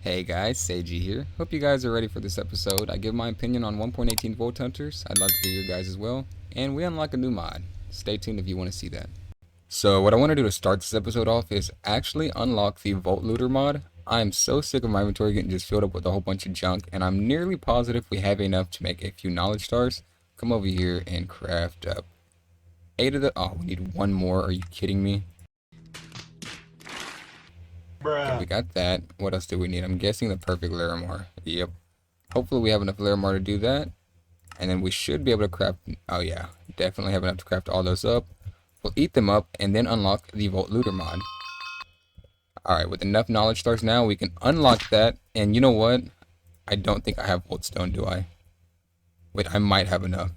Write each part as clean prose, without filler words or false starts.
Hey guys, Seiji here. Hope you guys are ready for this episode. I give my opinion on 1.18 Volt Hunters. I'd love to hear your guys as well. And we unlock a new mod. Stay tuned if you want to see that. So what I want to do to start this episode off is actually unlock the Vault Looter mod. I am so sick of my inventory getting just filled up with a whole bunch of junk, and I'm nearly positive we have enough to make a few knowledge stars. Come over here and craft up 8 of the... Oh, we need one more. Are you kidding me? Okay, we got that. What else do we need? I'm guessing the perfect Larimar. Yep. Hopefully we have enough Larimar to do that. And then we should be able to craft... Oh yeah, definitely have enough to craft all those up. We'll eat them up and then unlock the Vault Looter mod. Alright, with enough knowledge stars now, we can unlock that. And you know what? I don't think I have Vault Stone, do I? Wait, I might have enough.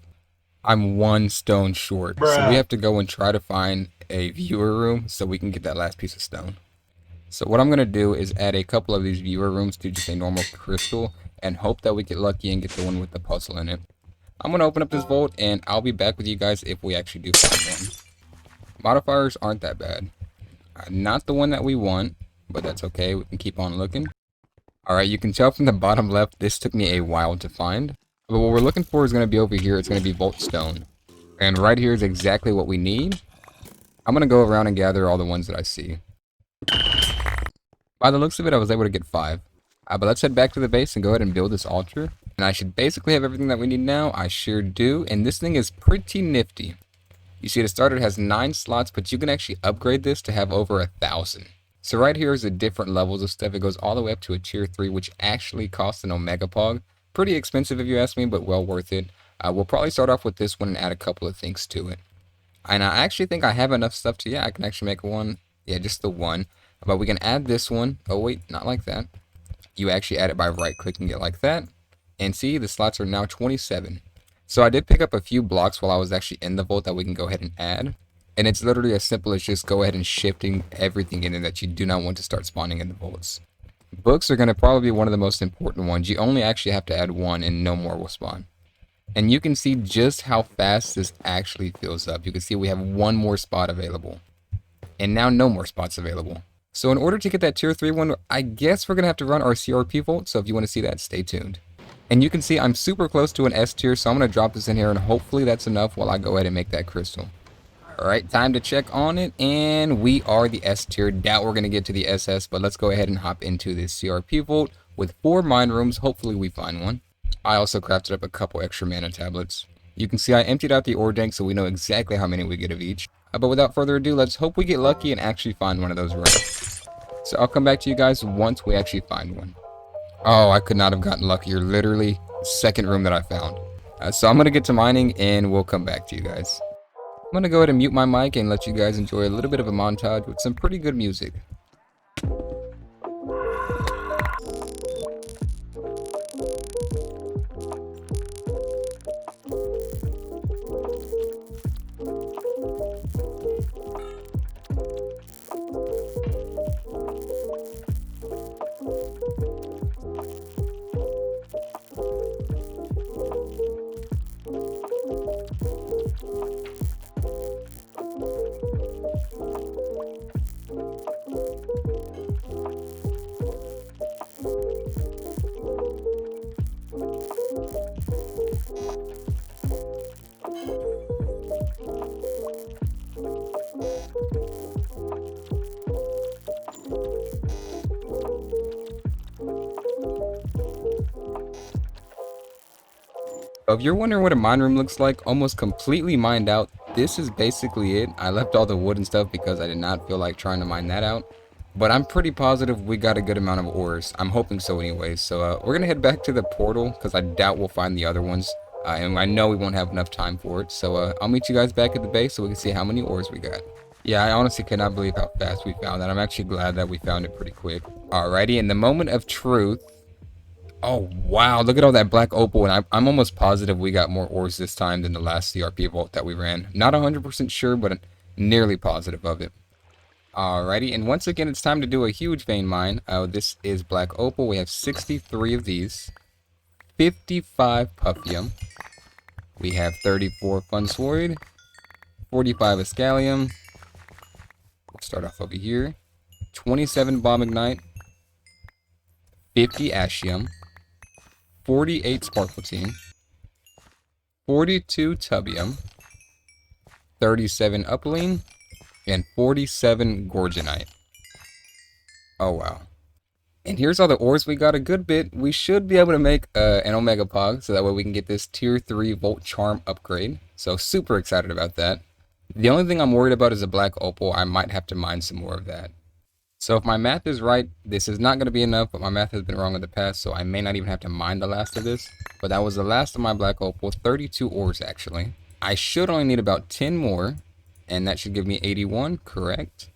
I'm 1 stone short. So we have to go and try to find a viewer room so we can get that last piece of stone. So what I'm going to do is add a couple of these viewer rooms to just a normal crystal and hope that we get lucky and get the one with the puzzle in it. I'm going to open up this vault and I'll be back with you guys if we actually do find one. Modifiers aren't that bad. Not the one that we want, but that's okay. We can keep on looking. Alright, you can tell from the bottom left, this took me a while to find. But what we're looking for is going to be over here. It's going to be Vault Stone. And right here is exactly what we need. I'm going to go around and gather all the ones that I see. By the looks of it, I was able to get 5. But let's head back to the base and go ahead and build this altar. And I should basically have everything that we need now. I sure do. And this thing is pretty nifty. You see, the starter has 9 slots, but you can actually upgrade this to have over 1,000. So right here is the different levels of stuff. It goes all the way up to a tier 3, which actually costs an Omega Pog. Pretty expensive if you ask me, but well worth it. We'll probably start off with this one and add a couple of things to it. And I actually think I have enough stuff to, I can actually make one. Yeah, just the one. But we can add this one. Oh wait, not like that. You actually add it by right clicking it like that. And see, the slots are now 27. So I did pick up a few blocks while I was actually in the vault that we can go ahead and add. And it's literally as simple as just go ahead and shifting everything in there that you do not want to start spawning in the vaults. Books are going to probably be one of the most important ones. You only actually have to add 1 and no more will spawn. And you can see just how fast this actually fills up. You can see we have 1 more spot available. And now no more spots available. So in order to get that tier 3 one, I guess we're going to have to run our CRP vault, so if you want to see that, stay tuned. And you can see I'm super close to an S tier, so I'm going to drop this in here, and hopefully that's enough while I go ahead and make that crystal. Alright, time to check on it, and we are the S tier. Doubt we're going to get to the SS, but let's go ahead and hop into this CRP vault with 4 mine rooms. Hopefully we find one. I also crafted up a couple extra mana tablets. You can see I emptied out the ore tank, so we know exactly how many we get of each. But without further ado, let's hope we get lucky and actually find one of those rooms. So I'll come back to you guys once we actually find one. Oh, I could not have gotten luckier. Literally, second room that I found. So I'm going to get to mining and we'll come back to you guys. I'm going to go ahead and mute my mic and let you guys enjoy a little bit of a montage with some pretty good music. If you're wondering what a mine room looks like, almost completely mined out, this is basically it. I left all the wood and stuff because I did not feel like trying to mine that out. But I'm pretty positive we got a good amount of ores. I'm hoping so anyways. So we're going to head back to the portal because I doubt we'll find the other ones. And I know we won't have enough time for it. So I'll meet you guys back at the base so we can see how many ores we got. Yeah, I honestly cannot believe how fast we found that. I'm actually glad that we found it pretty quick. Alrighty, in the moment of truth. Oh, wow. Look at all that black opal. And I'm almost positive we got more ores this time than the last CRP vault that we ran. Not 100% sure, but nearly positive of it. Alrighty. And once again, it's time to do a huge vein mine. This is black opal. We have 63 of these. 55 puffium. We have 34 funswoid. 45 escalium. We'll start off over here. 27 bomb ignite. 50 Ashium, 48 Sparkletine, 42 Tubium, 37 Upaline, and 47 Gorgonite. Oh wow. And here's all the ores we got, a good bit. We should be able to make an Omega Pog, so that way we can get this tier 3 Volt Charm upgrade. So super excited about that. The only thing I'm worried about is a black opal. I might have to mine some more of that. So if my math is right, this is not going to be enough, but my math has been wrong in the past, so I may not even have to mine the last of this. But that was the last of my black opal, 32 ores actually. I should only need about 10 more, and that should give me 81, correct?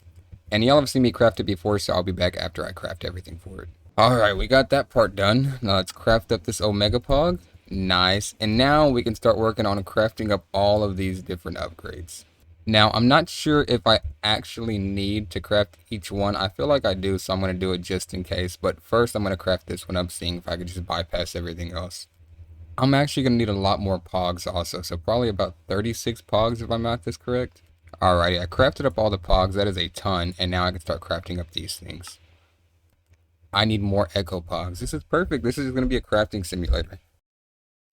And y'all have seen me craft it before, so I'll be back after I craft everything for it. Alright, we got that part done. Now let's craft up this Omega Pog. Nice. And now we can start working on crafting up all of these different upgrades. Now, I'm not sure if I actually need to craft each one. I feel like I do, so I'm going to do it just in case. But first, I'm going to craft this one up, seeing if I could just bypass everything else. I'm actually going to need a lot more pogs also, so probably about 36 pogs if my math is correct. Alrighty, I crafted up all the pogs. That is a ton, and now I can start crafting up these things. I need more echo pogs. This is perfect. This is going to be a crafting simulator.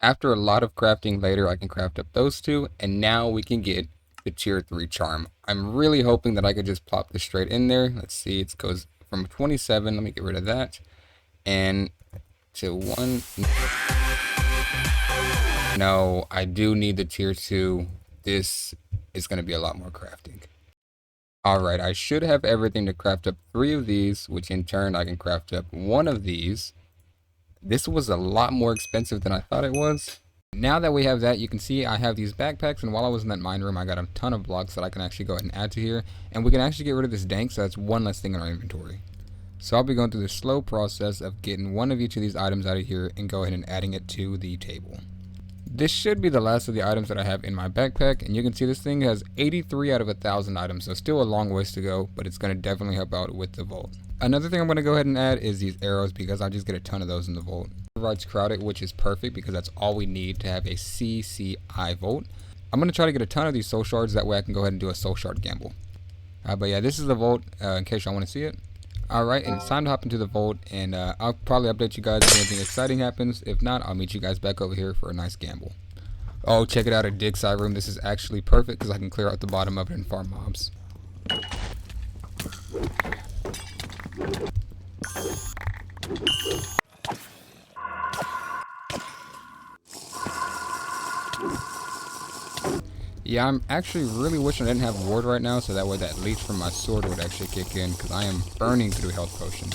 After a lot of crafting later, I can craft up those two, and now we can get the tier 3 charm. I'm really hoping that I could just plop this straight in there. Let's see, it goes from 27. Let me get rid of that. And to 1. No, I do need the tier 2. This is going to be a lot more crafting. Alright, I should have everything to craft up 3 of these, which in turn I can craft up 1 of these. This was a lot more expensive than I thought it was. Now that we have that, you can see I have these backpacks, and while I was in that mine room, I got a ton of blocks that I can actually go ahead and add to here, and we can actually get rid of this dank, so that's one less thing in our inventory. So I'll be going through the slow process of getting one of each of these items out of here and go ahead and adding it to the table. This should be the last of the items that I have in my backpack, and you can see this thing has 83 out of 1,000 items, so still a long ways to go, but it's going to definitely help out with the vault. Another thing I'm going to go ahead and add is these arrows, because I'll just get a ton of those in the vault. Provides crowded, which is perfect because that's all we need to have a CCI vault. I'm going to try to get a ton of these soul shards, that way I can go ahead and do a soul shard gamble. But yeah, this is the vault in case y'all want to see it. Alright, and it's time to hop into the vault, and I'll probably update you guys if anything exciting happens. If not, I'll meet you guys back over here for a nice gamble. Oh, check it out, a dig side room. This is actually perfect because I can clear out the bottom of it and farm mobs. Yeah, I'm actually really wishing I didn't have ward right now, so that way that leech from my sword would actually kick in, because I am burning through health potions.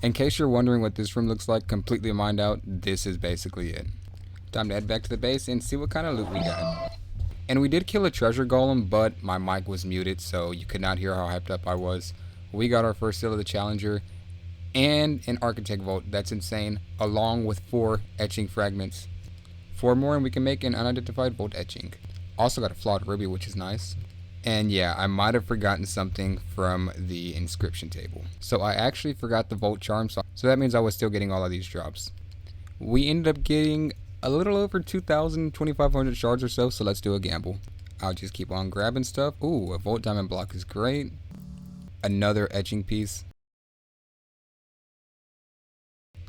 In case you're wondering what this room looks like completely mined out, this is basically it. Time to head back to the base and see what kind of loot we got. And we did kill a treasure golem, but my mic was muted, so you could not hear how hyped up I was. We got our first seal of the Challenger and an Architect Vault. That's insane, along with 4 etching fragments. 4 more and we can make an unidentified Vault etching. Also got a flawed ruby, which is nice. And yeah, I might have forgotten something from the inscription table. So I actually forgot the Vault Charm, so that means I was still getting all of these drops. We ended up getting a little over 2,000, 2,500 shards or so let's do a gamble. I'll just keep on grabbing stuff. Ooh, a Vault Diamond block is great. Another etching piece.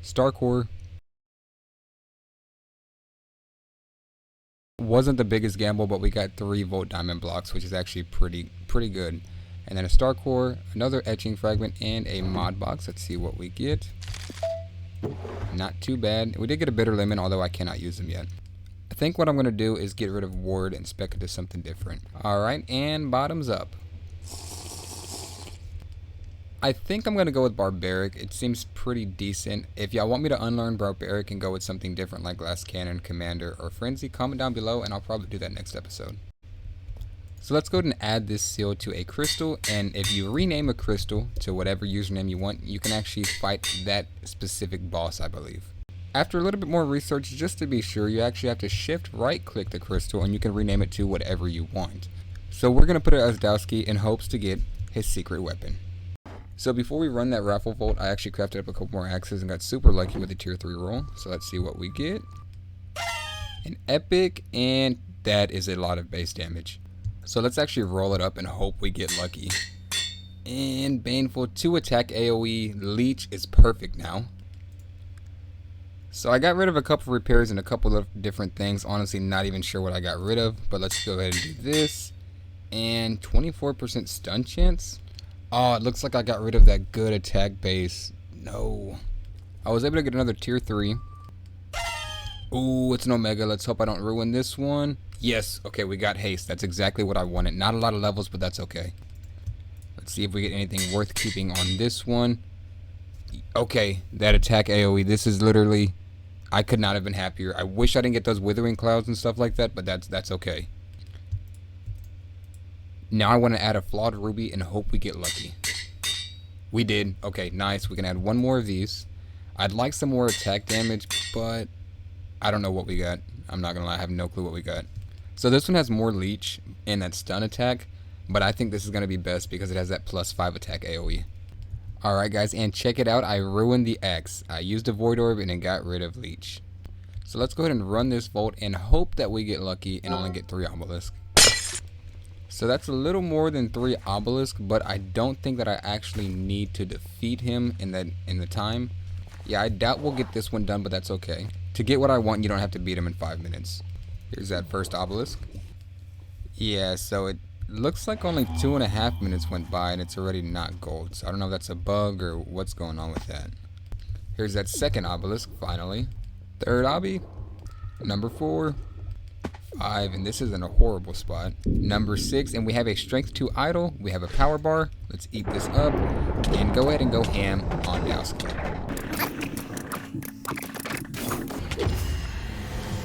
Star Core. Wasn't the biggest gamble, but we got 3 Vault Diamond blocks, which is actually pretty good. And then a Star Core, another etching fragment, and a mod box. Let's see what we get. Not too bad. We did get a bitter lemon, although I cannot use them yet. I think what I'm going to do is get rid of ward and spec it to something different. Alright, and bottoms up. I think I'm going to go with Barbaric. It seems pretty decent. If y'all want me to unlearn Barbaric and go with something different like Glass Cannon, Commander, or Frenzy, comment down below and I'll probably do that next episode. So let's go ahead and add this seal to a crystal, and if you rename a crystal to whatever username you want, you can actually fight that specific boss, I believe. After a little bit more research, just to be sure, you actually have to shift right click the crystal and you can rename it to whatever you want. So we're going to put it as Dowski in hopes to get his secret weapon. So before we run that raffle vault, I actually crafted up a couple more axes and got super lucky with the tier 3 roll. So let's see what we get. An epic, and that is a lot of base damage. So let's actually roll it up and hope we get lucky. And Baneful 2 attack AoE. Leech is perfect now. So I got rid of a couple repairs and a couple of different things. Honestly, not even sure what I got rid of. But let's go ahead and do this. And 24% stun chance. Oh, it looks like I got rid of that good attack base. No. I was able to get another tier 3. Ooh, it's an Omega. Let's hope I don't ruin this one. Yes. Okay, we got haste. That's exactly what I wanted. Not a lot of levels, but that's okay. Let's see if we get anything worth keeping on this one. Okay, that attack AoE. This is literally... I could not have been happier. I wish I didn't get those withering clouds and stuff like that, but that's okay. Now I want to add a flawed ruby and hope we get lucky. We did. Okay, nice. We can add one more of these. I'd like some more attack damage, but I don't know what we got. I'm not going to lie. I have no clue what we got. So this one has more leech and that stun attack, but I think this is going to be best because it has that +5 attack AoE. Alright guys, and check it out. I ruined the X. I used a Void Orb and it got rid of leech. So let's go ahead and run this Volt and hope that we get lucky and only get 3 Obelisk. So that's a little more than 3 Obelisk, but I don't think that I actually need to defeat him in the time. Yeah, I doubt we'll get this one done, but that's okay. To get what I want, you don't have to beat him in 5 minutes. Here's that first Obelisk. Yeah, so it looks like only 2.5 minutes went by and it's already not gold. So I don't know if that's a bug or what's going on with that. Here's that second Obelisk, finally. Third obby. Number 4. 5, and this is in a horrible spot. Number 6, and we have a strength 2 idol. We have a power bar. Let's eat this up and go ahead and go ham on Dowski.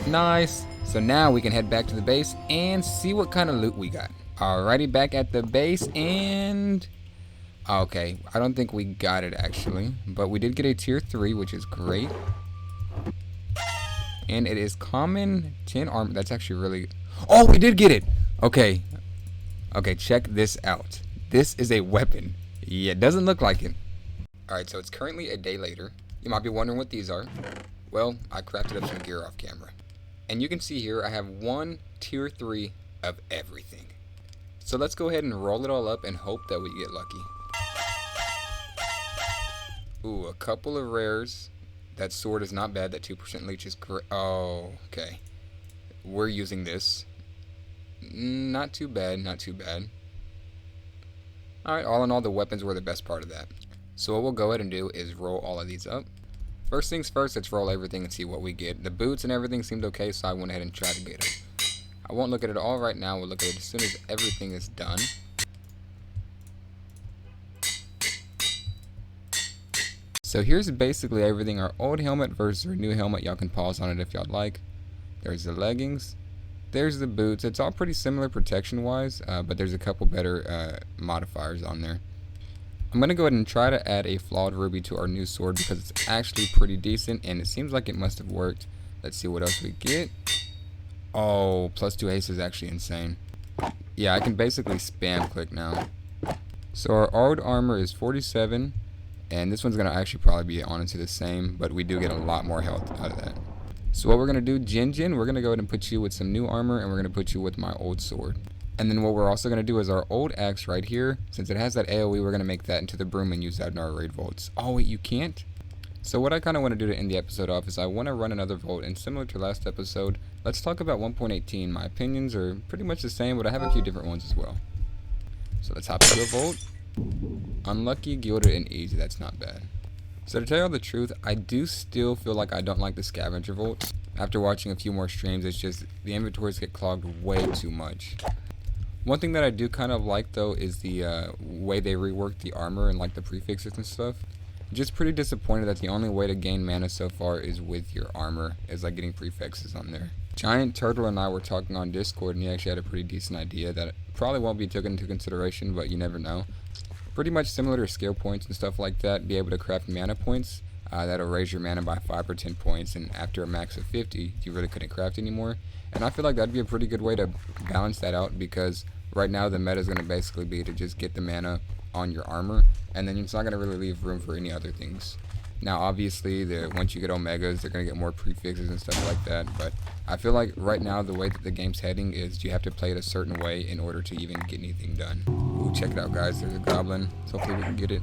Nice. So now we can head back to the base and see what kind of loot we got. Alrighty, back at the base, and okay, I don't think we got it actually, but we did get a tier 3, which is great. And it is common 10 armor. That's actually really... Oh, we did get it! Okay. Okay, check this out. This is a weapon. Yeah, it doesn't look like it. Alright, so it's currently a day later. You might be wondering what these are. Well, I crafted up some gear off camera. And you can see here, I have 1 tier 3 of everything. So let's go ahead and roll it all up and hope that we get lucky. Ooh, a couple of rares. That sword is not bad. That 2% leech is great. Oh, okay. We're using this. Not too bad, not too bad. Alright, all in all, the weapons were the best part of that. So what we'll go ahead and do is roll all of these up. First things first, let's roll everything and see what we get. The boots and everything seemed okay, so I went ahead and tried to get them. I won't look at it all right now. We'll look at it as soon as everything is done. So here's basically everything. Our old helmet versus our new helmet. Y'all can pause on it if y'all like. There's the leggings. There's the boots. It's all pretty similar protection wise, but there's a couple better modifiers on there. I'm going to go ahead and try to add a flawed ruby to our new sword because it's actually pretty decent and it seems like it must have worked. Let's see what else we get. Oh, +2 haste is actually insane. Yeah, I can basically spam click now. So our old armor is 47. And this one's going to actually probably be honestly the same, but we do get a lot more health out of that. So what we're going to do, Jin, we're going to go ahead and put you with some new armor, and we're going to put you with my old sword. And then what we're also going to do is our old axe right here, since it has that AoE, we're going to make that into the broom and use that in our raid vaults. Oh wait, you can't? So what I kind of want to do to end the episode off is I want to run another vault, and similar to last episode, let's talk about 1.18. My opinions are pretty much the same, but I have a few different ones as well. So let's hop into a vault. Unlucky, gilded, and easy. That's not bad. So to tell you the truth, I do still feel like I don't like the scavenger vaults. After watching a few more streams, it's just the inventories get clogged way too much. One thing that I do kind of like though is the way they reworked the armor and like the prefixes and stuff. Just pretty disappointed that the only way to gain mana so far is with your armor, is like getting prefixes on there. Giant Turtle and I were talking on Discord and he actually had a pretty decent idea that probably won't be taken into consideration, but you never know. Pretty much similar to skill points and stuff like that, be able to craft mana points. That'll raise your mana by 5 or 10 points, and after a max of 50, you really couldn't craft anymore. And I feel like that'd be a pretty good way to balance that out, because right now the meta is going to basically be to just get the mana on your armor, and then it's not going to really leave room for any other things. Now, obviously, once you get Omegas, they're going to get more prefixes and stuff like that. But I feel like right now, the way that the game's heading is you have to play it a certain way in order to even get anything done. Ooh, check it out, guys. There's a goblin. So hopefully we can get it.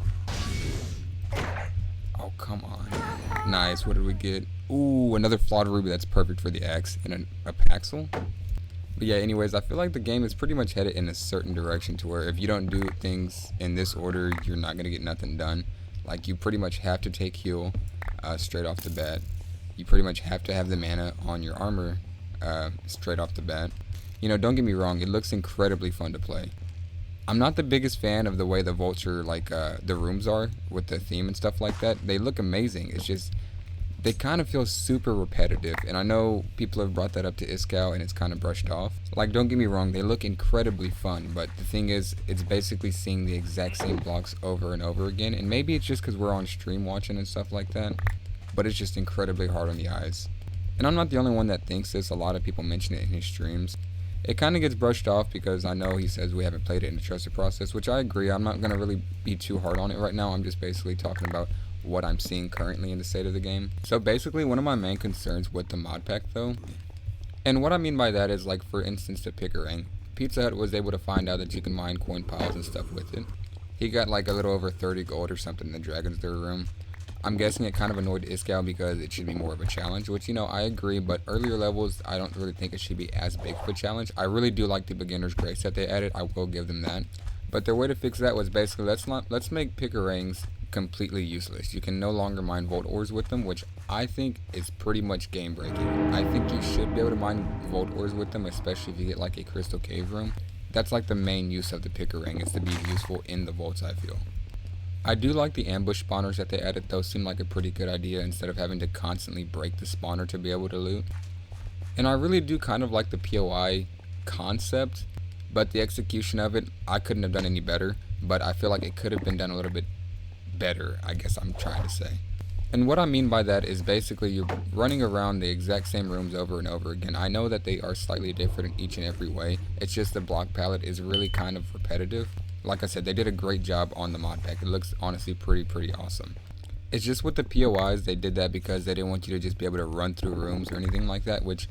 Oh, come on. Nice. What did we get? Ooh, another flawed ruby. That's perfect for the axe and a paxel. But yeah, anyways, I feel like the game is pretty much headed in a certain direction to where if you don't do things in this order, you're not going to get nothing done. Like, you pretty much have to take heal straight off the bat. You pretty much have to have the mana on your armor straight off the bat. You know, don't get me wrong, it looks incredibly fun to play. I'm not the biggest fan of the way the Vulture, like, the rooms are with the theme and stuff like that. They look amazing. It's just, they kind of feel super repetitive, and I know people have brought that up to Iskall and it's kind of brushed off. Like, don't get me wrong, they look incredibly fun, but the thing is, it's basically seeing the exact same blocks over and over again, and maybe it's just because we're on stream watching and stuff like that, but it's just incredibly hard on the eyes. And I'm not the only one that thinks this. A lot of people mention it in his streams. It kind of gets brushed off because I know he says we haven't played it in the trusted process, which I agree. I'm not going to really be too hard on it right now. I'm just basically talking about what I'm seeing currently in the state of the game. So basically, one of my main concerns with the mod pack though, and what I mean by that is, like, for instance, to pick a rank, Pizza Hut was able to find out that you can mine coin piles and stuff with it. He got like a little over 30 gold or something in the Dragon's Den room. I'm guessing it kind of annoyed Iskall because it should be more of a challenge, which, you know, I agree, but earlier levels, I don't really think it should be as big of a challenge. I really do like the beginner's grace that they added. I will give them that. But their way to fix that was basically, let's make picker rings completely useless. You can no longer mine Volt ores with them, which I think is pretty much game breaking. I think you should be able to mine Volt ores with them, especially if you get like a crystal cave room. That's like the main use of the picker ring, is to be useful in the vaults, I feel. I do like the ambush spawners that they added. Those seem like a pretty good idea instead of having to constantly break the spawner to be able to loot. And I really do kind of like the POI concept, but the execution of it, I couldn't have done any better, but I feel like it could have been done a little bit better, I guess I'm trying to say. And what I mean by that is basically you're running around the exact same rooms over and over again. I know that they are slightly different in each and every way. It's just the block palette is really kind of repetitive. Like I said, they did a great job on the mod pack. It looks honestly pretty awesome. It's just with the POIs, they did that because they didn't want you to just be able to run through rooms or anything like that, which,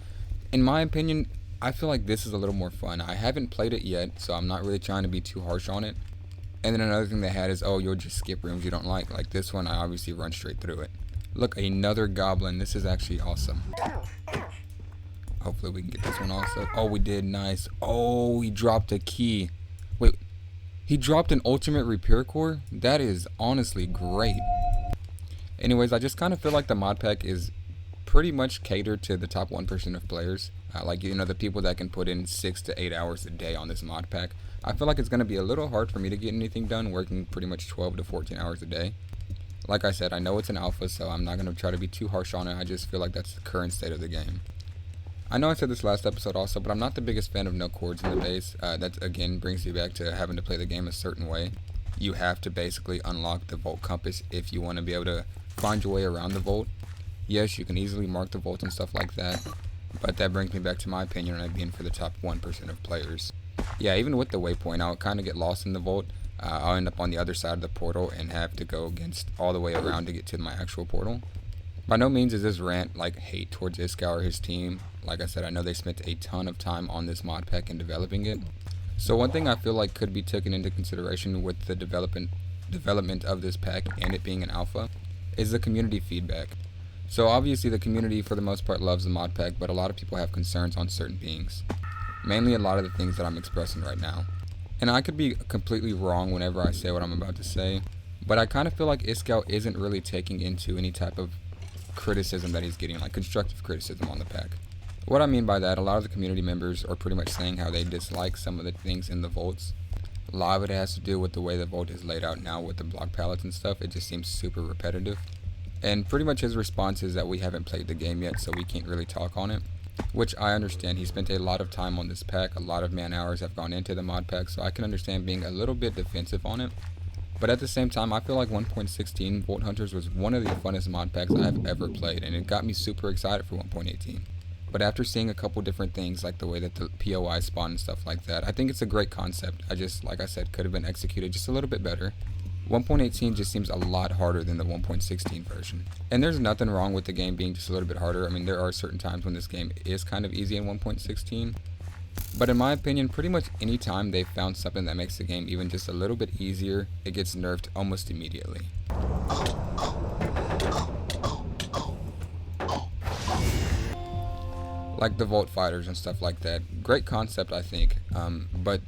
in my opinion, I feel like this is a little more fun. I haven't played it yet, so I'm not really trying to be too harsh on it. And then another thing they had is, oh, you'll just skip rooms you don't like. Like this one, I obviously run straight through it. Look, another goblin. This is actually awesome. Hopefully we can get this one also. Oh, we did. Nice. Oh, he dropped a key. Wait, he dropped an ultimate repair core? That is honestly great. Anyways, I just kind of feel like the mod pack is pretty much catered to the top 1% of players. Like, you know, the people that can put in 6 to 8 hours a day on this mod pack. I feel like it's going to be a little hard for me to get anything done working pretty much 12 to 14 hours a day. Like I said, I know it's an alpha, so I'm not going to try to be too harsh on it. I just feel like that's the current state of the game. I know I said this last episode also, but I'm not the biggest fan of no cords in the base. That, again, brings me back to having to play the game a certain way. You have to basically unlock the Vault Compass if you want to be able to find your way around the Vault. Yes, you can easily mark the Vault and stuff like that, but that brings me back to my opinion on it being for the top 1% of players. Yeah, even with the waypoint, I'll kind of get lost in the Vault. I'll end up on the other side of the portal and have to go against all the way around to get to my actual portal. By no means is this rant like hate towards Iskall or his team. Like I said, I know they spent a ton of time on this mod pack and developing it. So one thing I feel like could be taken into consideration with the development of this pack and it being an alpha is the community feedback. So obviously the community for the most part loves the mod pack, but a lot of people have concerns on certain things. Mainly a lot of the things that I'm expressing right now. And I could be completely wrong whenever I say what I'm about to say, but I kind of feel like Iskall isn't really taking into any type of criticism that he's getting, like constructive criticism on the pack. What I mean by that, a lot of the community members are pretty much saying how they dislike some of the things in the vaults. A lot of it has to do with the way the vault is laid out now with the block palettes and stuff. It just seems super repetitive. And pretty much his response is that we haven't played the game yet, so we can't really talk on it. Which I understand. He spent a lot of time on this pack. A lot of man hours have gone into the mod pack, so I can understand being a little bit defensive on it. But at the same time, I feel like 1.16 Vault Hunters was one of the funnest mod packs I have ever played, and it got me super excited for 1.18. But after seeing a couple different things, like the way that the POI spawn and stuff like that, I think it's a great concept. I just, like I said, could have been executed just a little bit better. 1.18 just seems a lot harder than the 1.16 version. And there's nothing wrong with the game being just a little bit harder. I mean, there are certain times when this game is kind of easy in 1.16. But in my opinion, pretty much any time they've found something that makes the game even just a little bit easier, it gets nerfed almost immediately. Like the Vault Fighters and stuff like that. Great concept, I think, but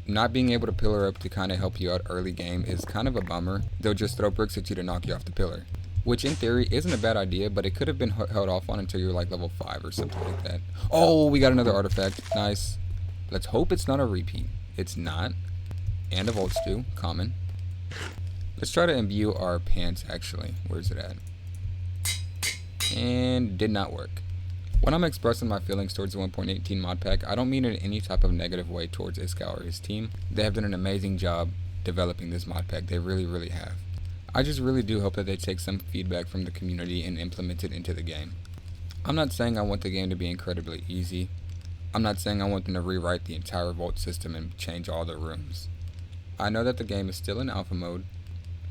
not being able to pillar up to kind of help you out early game is kind of a bummer. They'll just throw bricks at you to knock you off the pillar, which in theory isn't a bad idea, but it could have been held off on until you're like level 5 or something like that. Oh, we got another artifact. Nice. Let's hope it's not a repeat. It's not. And a Vault Stew. Common. Let's try to imbue our pants, actually. Where's it at? And did not work. When I'm expressing my feelings towards the 1.18 mod pack, I don't mean it in any type of negative way towards Iskall or his team. They have done an amazing job developing this mod pack. They really, really have. I just really do hope that they take some feedback from the community and implement it into the game. I'm not saying I want the game to be incredibly easy. I'm not saying I want them to rewrite the entire Vault system and change all the rooms. I know that the game is still in alpha mode,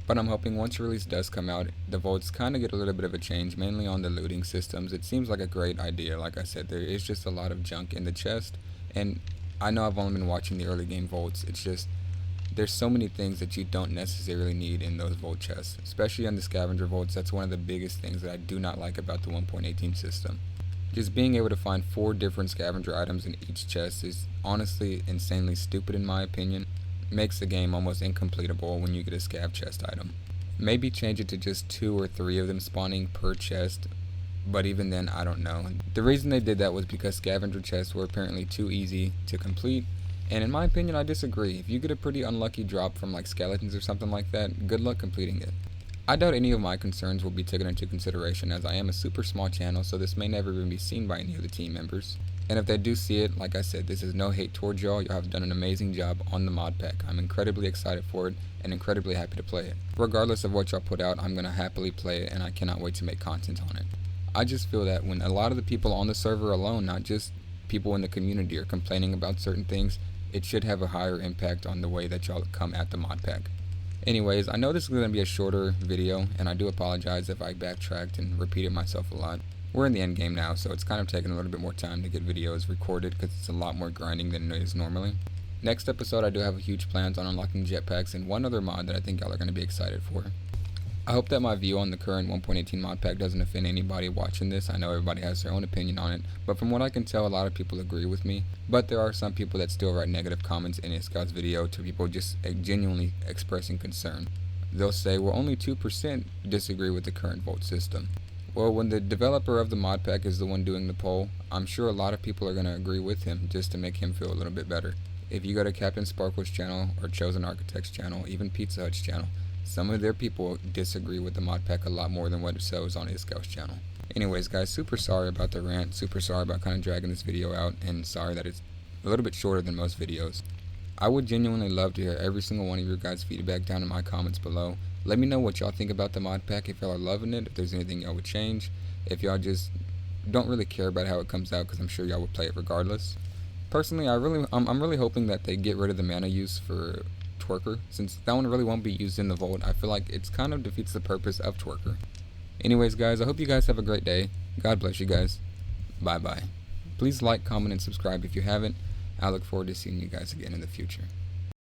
but I'm hoping once release does come out, the Vaults kind of get a little bit of a change, mainly on the looting systems. It seems like a great idea. Like I said, there is just a lot of junk in the chest, and I know I've only been watching the early game Vaults. It's just, there's so many things that you don't necessarily need in those Vault chests, especially on the scavenger Vaults. That's one of the biggest things that I do not like about the 1.18 system. Just being able to find 4 different scavenger items in each chest is honestly insanely stupid in my opinion. Makes the game almost incompletable when you get a scav chest item. Maybe change it to just 2 or 3 of them spawning per chest, but even then I don't know. The reason they did that was because scavenger chests were apparently too easy to complete, and in my opinion I disagree. If you get a pretty unlucky drop from like skeletons or something like that, good luck completing it. I doubt any of my concerns will be taken into consideration, as I am a super small channel, so this may never even be seen by any of the team members. And if they do see it, like I said, this is no hate towards y'all. Y'all have done an amazing job on the mod pack. I'm incredibly excited for it and incredibly happy to play it. Regardless of what y'all put out, I'm going to happily play it, and I cannot wait to make content on it. I just feel that when a lot of the people on the server alone, not just people in the community, are complaining about certain things, it should have a higher impact on the way that y'all come at the mod pack. Anyways, I know this is going to be a shorter video, and I do apologize if I backtracked and repeated myself a lot. We're in the end game now, so it's kind of taking a little bit more time to get videos recorded because it's a lot more grinding than it is normally. Next episode, I do have huge plans on unlocking jetpacks and one other mod that I think y'all are going to be excited for. I hope that my view on the current 1.18 mod pack doesn't offend anybody watching this. I know everybody has their own opinion on it, but from what I can tell, a lot of people agree with me. But there are some people that still write negative comments in Iskall's video to people just genuinely expressing concern. They'll say, well, only 2% disagree with the current Vault system. Well, when the developer of the mod pack is the one doing the poll, I'm sure a lot of people are going to agree with him just to make him feel a little bit better. If you go to Captain Sparkle's channel or Chosen Architect's channel, even Pizza Hut's channel, some of their people disagree with the mod pack a lot more than what it shows on Iskall's channel. Anyways, guys, super sorry about the rant, super sorry about kind of dragging this video out, and sorry that it's a little bit shorter than most videos. I would genuinely love to hear every single one of your guys' feedback down in my comments below. Let me know what y'all think about the mod pack, if y'all are loving it, if there's anything y'all would change, if y'all just don't really care about how it comes out, because I'm sure y'all would play it regardless. Personally, I'm really hoping that they get rid of the mana use for Twerker, since that one really won't be used in the Vault. I feel like it's kind of defeats the purpose of Twerker. Anyways, guys, I hope you guys have a great day. God bless you guys. Bye-bye. Please like, comment, and subscribe if you haven't. I look forward to seeing you guys again in the future.